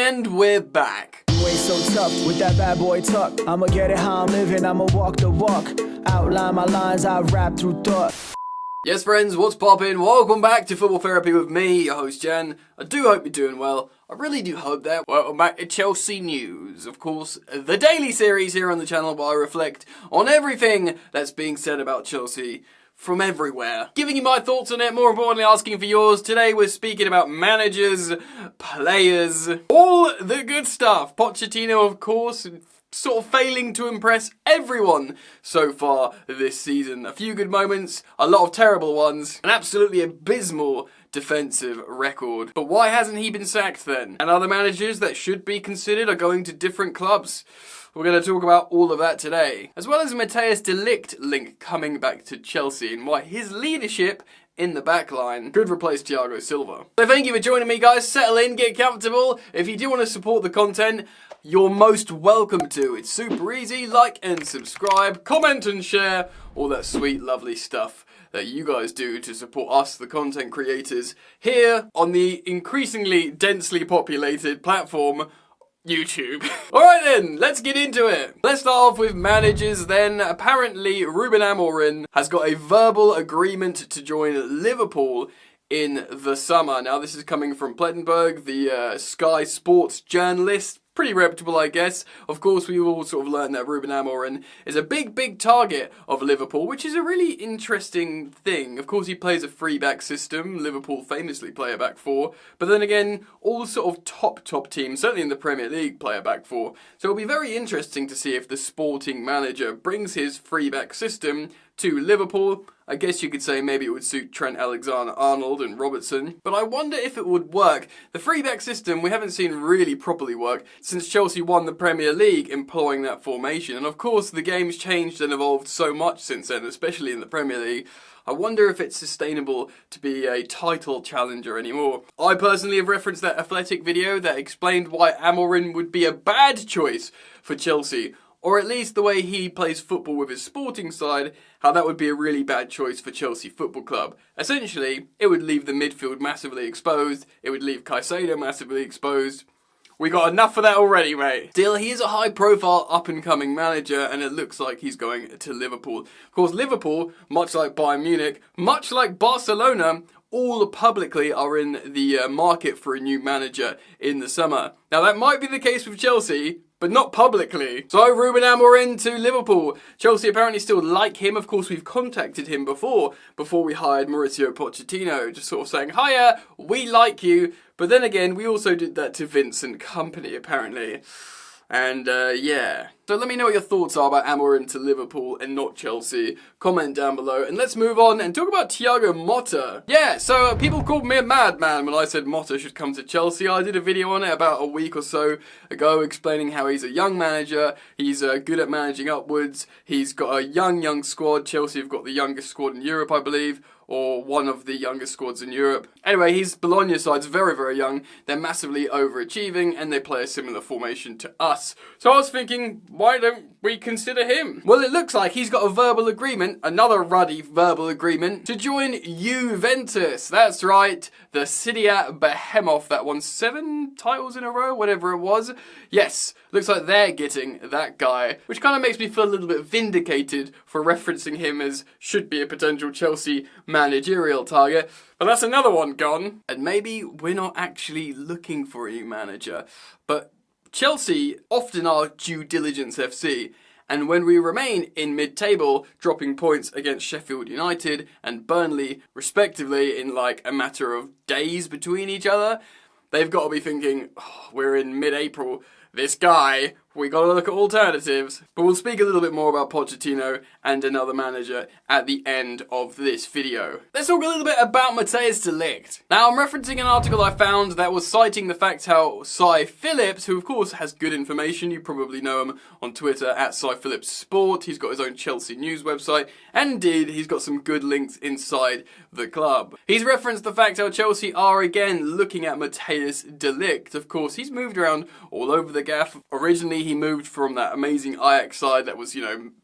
And we're back. You ain't so tough with that bad boy tuck. I'ma get it how I'm living, I'ma walk the walk. Outline my lines, I rap through thought. Yes, friends, what's poppin'? Welcome back to Football Therapy with me, your host Jen. I do hope you're doing well. I really do hope that. Welcome back to Chelsea News. Of course, the daily series here on the channel where I reflect on everything that's being said about Chelsea from everywhere. Giving you my thoughts on it, more importantly asking for yours. Today we're speaking about managers, players, all the good stuff. Pochettino, of course, sort of failing to impress everyone so far this season. A few good moments, a lot of terrible ones, an absolutely abysmal defensive record. But why hasn't he been sacked then? And other managers that should be considered are going to different clubs. We're going to talk about all of that today. As well as Matthijs de Ligt link coming back to Chelsea and why his leadership in the back line could replace Thiago Silva. So thank you for joining me, guys. Settle in, get comfortable. If you do want to support the content, you're most welcome to. It's super easy. Like and subscribe, comment and share, all that sweet, lovely stuff that you guys do to support us, the content creators, here on the increasingly densely populated platform YouTube. Alright then, let's get into it. Let's start off with managers then. Apparently, Ruben Amorin has got a verbal agreement to join Liverpool in the summer. Now, this is coming from Plettenberg, the Sky Sports journalist. Pretty reputable, I guess. Of course, we've all sort of learned that Ruben Amorin is a big target of Liverpool, which is a really interesting thing. Of course, he plays a three-back system. Liverpool famously play a back four. But then again, all sort of top teams, certainly in the Premier League, play a back four. So it'll be very interesting to see if the sporting manager brings his three-back system to Liverpool. I guess you could say maybe it would suit Trent Alexander-Arnold and Robertson, but I wonder if it would work. The three-back system we haven't seen really properly work since Chelsea won the Premier League employing that formation, and of course the game's changed and evolved so much since then, especially in the Premier League. I wonder if it's sustainable to be a title challenger anymore. I personally have referenced that Athletic video that explained why Amorin would be a bad choice for Chelsea, or at least the way he plays football with his sporting side, how that would be a really bad choice for Chelsea Football Club. Essentially, it would leave the midfield massively exposed, it would leave Caicedo massively exposed. We got enough of that already, mate. Still, he is a high-profile, up-and-coming manager, and it looks like he's going to Liverpool. Of course, Liverpool, much like Bayern Munich, much like Barcelona, all publicly are in the market for a new manager in the summer. Now, that might be the case with Chelsea, but not publicly. So, Ruben Amorin to Liverpool. Chelsea apparently still like him. Of course, we've contacted him before we hired Mauricio Pochettino, just sort of saying, hiya, we like you. But then again, we also did that to Vincent Kompany, apparently. And, yeah. So let me know what your thoughts are about Amorin to Liverpool and not Chelsea. Comment down below. And let's move on and talk about Thiago Motta. Yeah, so people called me a madman when I said Motta should come to Chelsea. I did a video on it about a week or so ago explaining how he's a young manager. He's good at managing upwards. He's got a young squad. Chelsea have got the youngest squad in Europe, I believe, or one of the youngest squads in Europe. Anyway, his Bologna side's very young. They're massively overachieving, and they play a similar formation to us. So I was thinking, why don't we consider him? Well, it looks like he's got a verbal agreement, another ruddy verbal agreement, to join Juventus. That's right, the Serie A behemoth that won 7 titles in a row, whatever it was. Yes, looks like they're getting that guy, which kind of makes me feel a little bit vindicated for referencing him as should be a potential Chelsea managerial target. But that's another one gone. And maybe we're not actually looking for a new manager, but Chelsea often are due diligence FC, and when we remain in mid-table, dropping points against Sheffield United and Burnley, respectively, in like a matter of days between each other, they've got to be thinking, oh, we're in mid-April, this guy, we got to look at alternatives. But we'll speak a little bit more about Pochettino and another manager at the end of this video. Let's talk a little bit about Matthijs de Ligt. Now, I'm referencing an article I found that was citing the fact how Cy Phillips, who of course has good information, you probably know him on Twitter at Cy Phillips Sport, he's got his own Chelsea news website, and indeed, he's got some good links inside the club. He's referenced the fact how Chelsea are again looking at Matthijs de Ligt. Of course, he's moved around all over the gaff. Originally, he moved from that amazing Ajax side that was,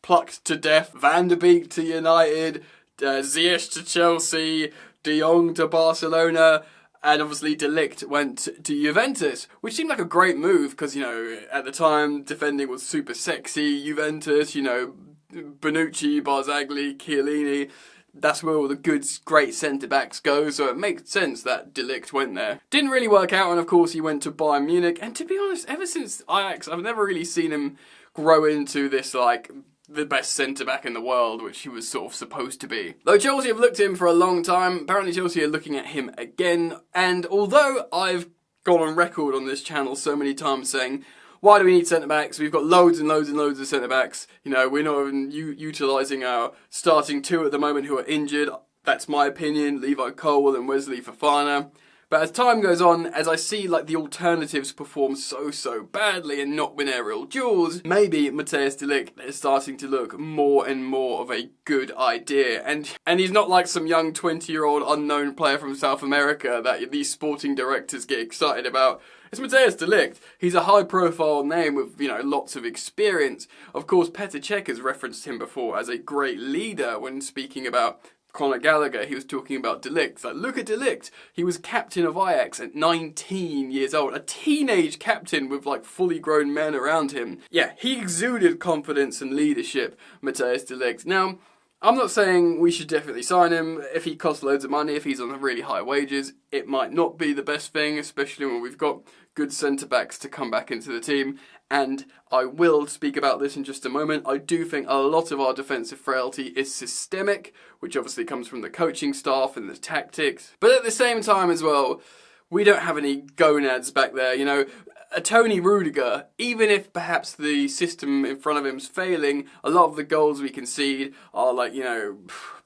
plucked to death. Van der Beek to United, Ziyech to Chelsea, De Jong to Barcelona. And obviously De Ligt went to Juventus, which seemed like a great move because, you know, at the time, defending was super sexy. Juventus, you know, Bonucci, Barzagli, Chiellini, that's where all the good, great centre-backs go, so it makes sense that De Ligt went there. Didn't really work out, and of course he went to Bayern Munich, and to be honest, ever since Ajax, I've never really seen him grow into this, like, the best centre-back in the world, which he was sort of supposed to be. Though Chelsea have looked at him for a long time, apparently Chelsea are looking at him again, and although I've gone on record on this channel so many times saying, why do we need centre-backs? We've got loads and loads and loads of centre-backs. You know, we're not even utilising our starting two at the moment who are injured. That's my opinion, Levi Colwill and Wesley Fofana. But as time goes on, as I see like the alternatives perform so badly and not win aerial duels, maybe Matthijs de Ligt is starting to look more and more of a good idea. And he's not like some young 20-year-old unknown player from South America that these sporting directors get excited about. It's Matthijs de Ligt. He's a high-profile name with, you know, lots of experience. Of course, Petr Cech has referenced him before as a great leader when speaking about Conor Gallagher. He was talking about De Ligt. It's like, look at De Ligt. He was captain of Ajax at 19 years old. A teenage captain with, like, fully grown men around him. Yeah, he exuded confidence and leadership, Matthijs de Ligt. Now, I'm not saying we should definitely sign him. If he costs loads of money, if he's on really high wages, it might not be the best thing, especially when we've got good centre-backs to come back into the team. And I will speak about this in just a moment. I do think a lot of our defensive frailty is systemic, which obviously comes from the coaching staff and the tactics. But at the same time as well, we don't have any gonads back there, you know. A Tony Rudiger, even if perhaps the system in front of him's failing, a lot of the goals we concede are like, you know,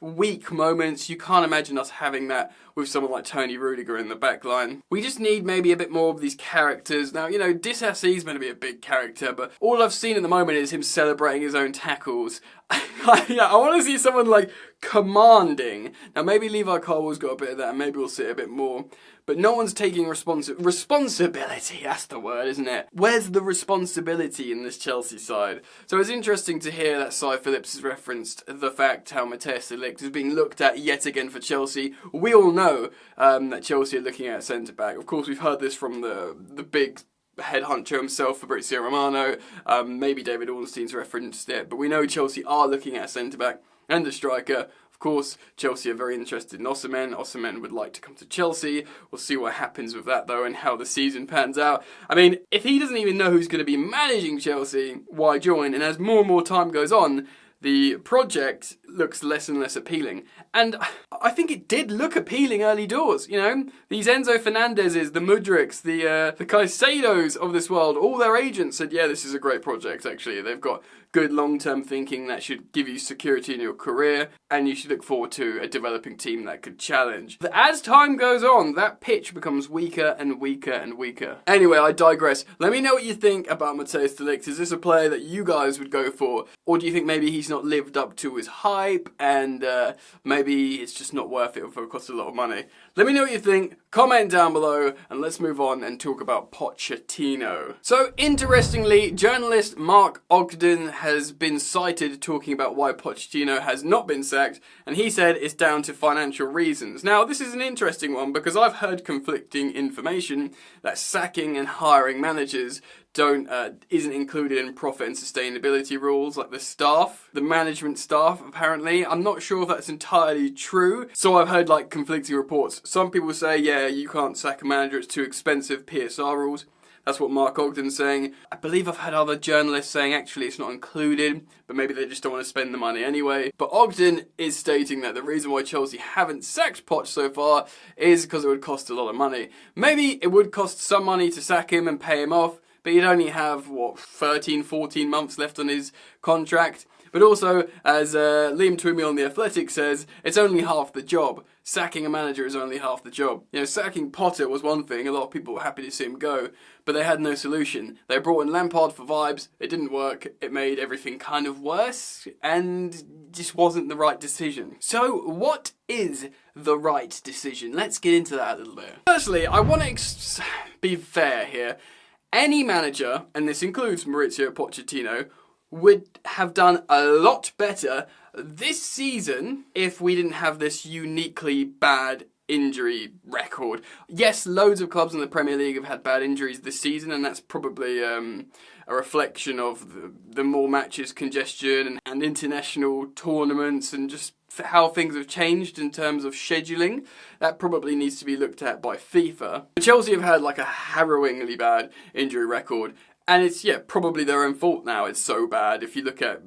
weak moments. You can't imagine us having that with someone like Tony Rudiger in the back line. We just need maybe a bit more of these characters. Now, you know, Disassi is meant to be a big character, but all I've seen at the moment is him celebrating his own tackles. Yeah, I want to see someone like commanding. Now, maybe Levi Colwill's got a bit of that, and maybe we'll see it a bit more. But no one's taking responsibility, that's the word, isn't it? Where's the responsibility in this Chelsea side? So it's interesting to hear that Cy Phillips has referenced the fact how Matthijs de Ligt is being looked at yet again for Chelsea. We all know that Chelsea are looking at a centre-back. Of course, we've heard this from the big head honcho himself, Fabrizio Romano. Maybe David Ornstein's referenced it, but we know Chelsea are looking at a centre-back and a striker. Of course, Chelsea are very interested in Osimhen. Osimhen would like to come to Chelsea. We'll see what happens with that, though, and how the season pans out. I mean, if he doesn't even know who's going to be managing Chelsea, why join? And as more and more time goes on, the project looks less and less appealing. And I think it did look appealing early doors, you know? These Enzo Fernandezes, the Mudriks, the Caicedos of this world, all their agents said, yeah, this is a great project, actually. They've got good long-term thinking that should give you security in your career, and you should look forward to a developing team that could challenge. But as time goes on, that pitch becomes weaker and weaker and weaker. Anyway, I digress. Let me know what you think about Matthijs de Ligt. Is this a player that you guys would go for? Or do you think maybe he's not lived up to his hype, and maybe it's just not worth it for it costs a lot of money? Let me know what you think. Comment down below, and let's move on and talk about Pochettino. So, interestingly, journalist Mark Ogden has been cited talking about why Pochettino has not been sacked, and he said it's down to financial reasons. Now, this is an interesting one because I've heard conflicting information that sacking and hiring managers isn't included in profit and sustainability rules, like the management staff, apparently. I'm not sure if that's entirely true. So I've heard like conflicting reports. Some people say, yeah, you can't sack a manager, it's too expensive, PSR rules. That's what Mark Ogden's saying. I believe I've had other journalists saying actually it's not included, but maybe they just don't want to spend the money anyway. But Ogden is stating that the reason why Chelsea haven't sacked Poch so far is because it would cost a lot of money. Maybe it would cost some money to sack him and pay him off, but he'd only have, 13, 14 months left on his contract. But also, as Liam Twomey on The Athletic says, it's only half the job. Sacking a manager is only half the job. You know, sacking Potter was one thing, a lot of people were happy to see him go, but they had no solution. They brought in Lampard for vibes, it didn't work, it made everything kind of worse, and just wasn't the right decision. So, what is the right decision? Let's get into that a little bit. Firstly, I want to be fair here. Any manager, and this includes Mauricio Pochettino, would have done a lot better this season if we didn't have this uniquely bad injury record. Yes, loads of clubs in the Premier League have had bad injuries this season, and that's probably a reflection of the more matches, congestion, and international tournaments, and just how things have changed in terms of scheduling. That probably needs to be looked at by FIFA. But Chelsea have had like a harrowingly bad injury record, and it's probably their own fault now. It's so bad. If you look at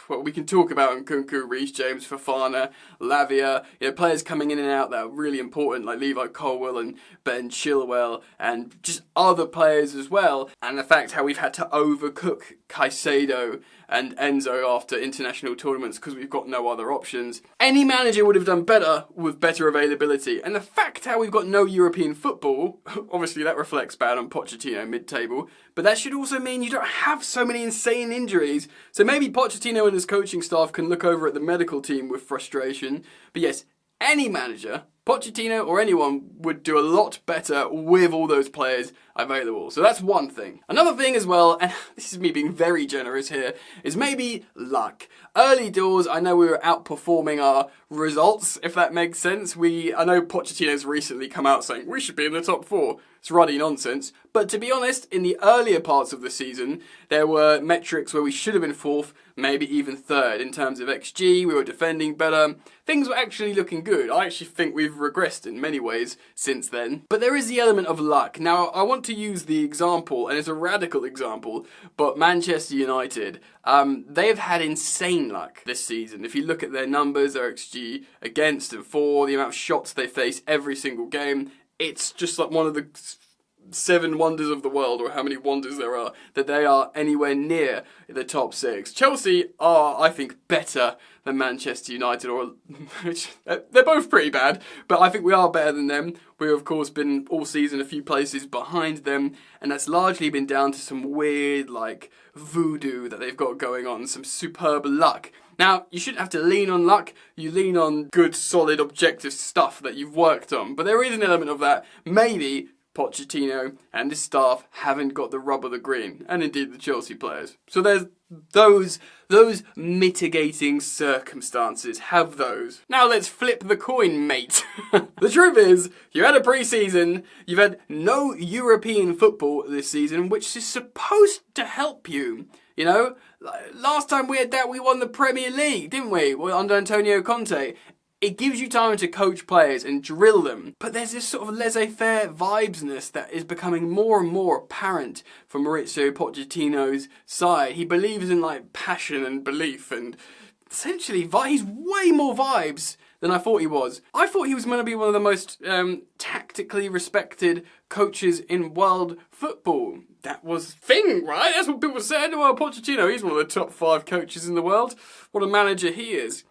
what we can talk about Nkunku, Reece James, Fofana, Lavia, players coming in and out that are really important, like Levi Colwill and Ben Chilwell, and just other players as well. And the fact how we've had to overcook Caicedo and Enzo after international tournaments because we've got no other options. Any manager would have done better with better availability. And the fact how we've got no European football, obviously that reflects bad on Pochettino mid-table, but that should also mean you don't have so many insane injuries. So maybe Pochettino and his coaching staff can look over at the medical team with frustration. But yes, any manager, Pochettino or anyone, would do a lot better with all those players available. So that's one thing. Another thing as well, and this is me being very generous here, is maybe luck. Early doors, I know we were outperforming our results, if that makes sense. I know Pochettino's recently come out saying we should be in the top 4. It's ruddy nonsense. But to be honest, in the earlier parts of the season, there were metrics where we should have been 4th, maybe even 3rd. In terms of XG, we were defending better. Things were actually looking good. I actually think we've regressed in many ways since then. But there is the element of luck. Now, I want to use the example, and it's a radical example, but Manchester United, they've had insane luck this season. If you look at their numbers, their XG against and for, the amount of shots they face every single game, it's just like one of the 7 wonders of the world, or how many wonders there are, that they are anywhere near the top 6. Chelsea are, I think, better than Manchester United, they're both pretty bad, but I think we are better than them. We've, of course, been all season a few places behind them, and that's largely been down to some weird, voodoo that they've got going on, some superb luck. Now, you shouldn't have to lean on luck, you lean on good, solid, objective stuff that you've worked on, but there is an element of that. Maybe Pochettino and his staff haven't got the rub of the green, and indeed the Chelsea players. So there's those mitigating circumstances. Have those. Now let's flip the coin, mate. The truth is, you had a pre-season, you've had no European football this season, which is supposed to help you. Last time we had that, we won the Premier League, didn't we? Under Antonio Conte. It gives you time to coach players and drill them. But there's this sort of laissez-faire vibesness that is becoming more and more apparent from Mauricio Pochettino's side. He believes in passion and belief, and essentially he's way more vibes than I thought he was. I thought he was going to be one of the most tactically respected coaches in world football. That was the thing, right? That's what people said. Well, Pochettino, he's one of the top 5 coaches in the world. What a manager he is.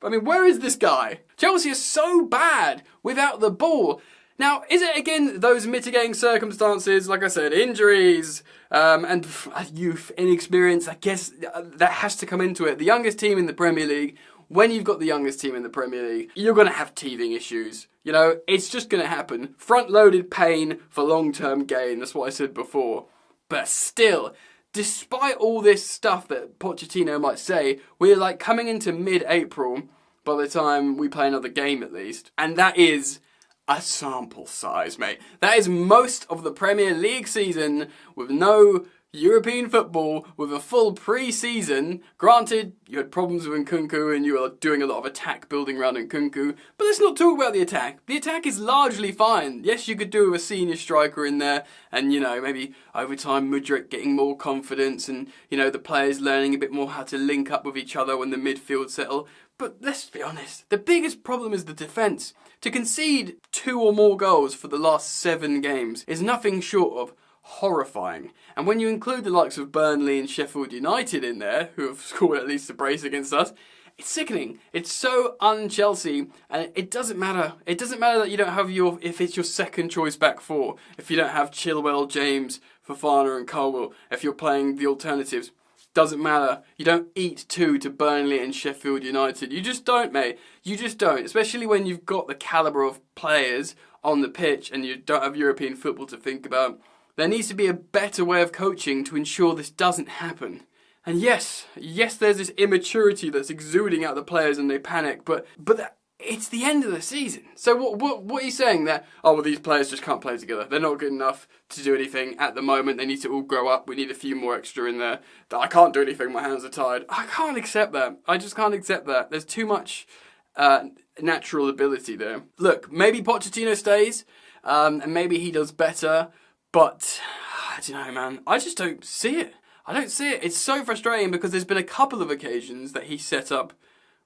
I mean, where is this guy? Chelsea is so bad without the ball. Now, is it again those mitigating circumstances, like I said, injuries, and youth, inexperience? I guess that has to come into it. The youngest team in the Premier League, when you've got the youngest team in the Premier League, you're going to have teething issues. It's just going to happen. Front-loaded pain for long-term gain, that's what I said before. But still, despite all this stuff that Pochettino might say, we're coming into mid-April by the time we play another game at least. And that is a sample size, mate. That is most of the Premier League season with no European football, with a full pre-season. Granted, you had problems with Nkunku and you were doing a lot of attack building around Nkunku, but let's not talk about the attack. The attack is largely fine. Yes, you could do with a senior striker in there, and maybe over time Mudryk getting more confidence, and the players learning a bit more how to link up with each other when the midfield settle. But let's be honest, the biggest problem is the defence. To concede 2 or more goals for the last 7 games is nothing short of horrifying. And when you include the likes of Burnley and Sheffield United in there, who have scored at least a brace against us, it's sickening. It's so un-Chelsea, and it doesn't matter. It doesn't matter that you don't have if it's your second choice back 4, if you don't have Chilwell, James, Fofana and Colwill, if you're playing the alternatives. Doesn't matter. You don't eat 2 to Burnley and Sheffield United. You just don't, mate. You just don't. Especially when you've got the calibre of players on the pitch and you don't have European football to think about. There needs to be a better way of coaching to ensure this doesn't happen. And yes, there's this immaturity that's exuding out the players and they panic, but it's the end of the season. So what are you saying that, oh, well, these players just can't play together. They're not good enough to do anything at the moment. They need to all grow up. We need a few more extra in there. That I can't do anything. My hands are tied. I can't accept that. I just can't accept that. There's too much natural ability there. Look, maybe Pochettino stays, and maybe he does better, but I don't know, man. I just don't see it. I don't see it. It's so frustrating because there's been a couple of occasions that he set up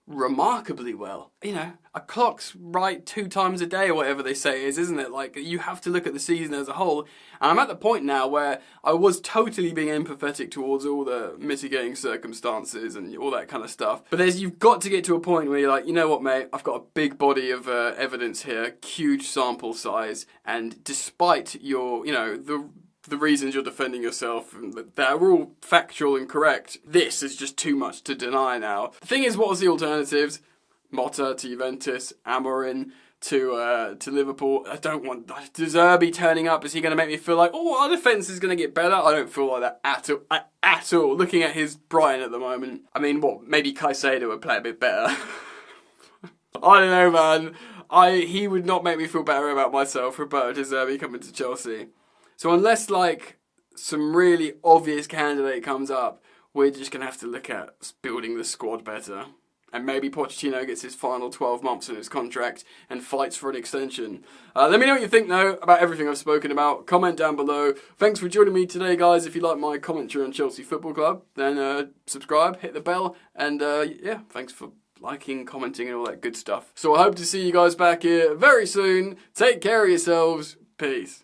remarkably well. You know, a clock's right 2 times a day or whatever they say it is, isn't it? Like, you have to look at the season as a whole. And I'm at the point now where I was totally being empathetic towards all the mitigating circumstances and all that kind of stuff. But you've got to get to a point where you're like, you know what, mate, I've got a big body of evidence here, huge sample size, and despite your, you know, the reasons you're defending yourself, that are all factual and correct, this is just too much to deny now. The thing is, what was the alternatives? Motta to Juventus, Amorin to Liverpool. I don't want De Zerbi turning up. Is he going to make me feel like, oh, our defence is going to get better? I don't feel like that at all. Looking at his Brighton at the moment. I mean, what, maybe Caicedo would play a bit better. I don't know, man. He would not make me feel better about myself, Roberto De Zerbi coming to Chelsea. So unless, like, some really obvious candidate comes up, we're just going to have to look at building the squad better. And maybe Pochettino gets his final 12 months in his contract and fights for an extension. Let me know what you think, though, about everything I've spoken about. Comment down below. Thanks for joining me today, guys. If you like my commentary on Chelsea Football Club, then subscribe, hit the bell, and yeah, thanks for liking, commenting, and all that good stuff. So I hope to see you guys back here very soon. Take care of yourselves. Peace.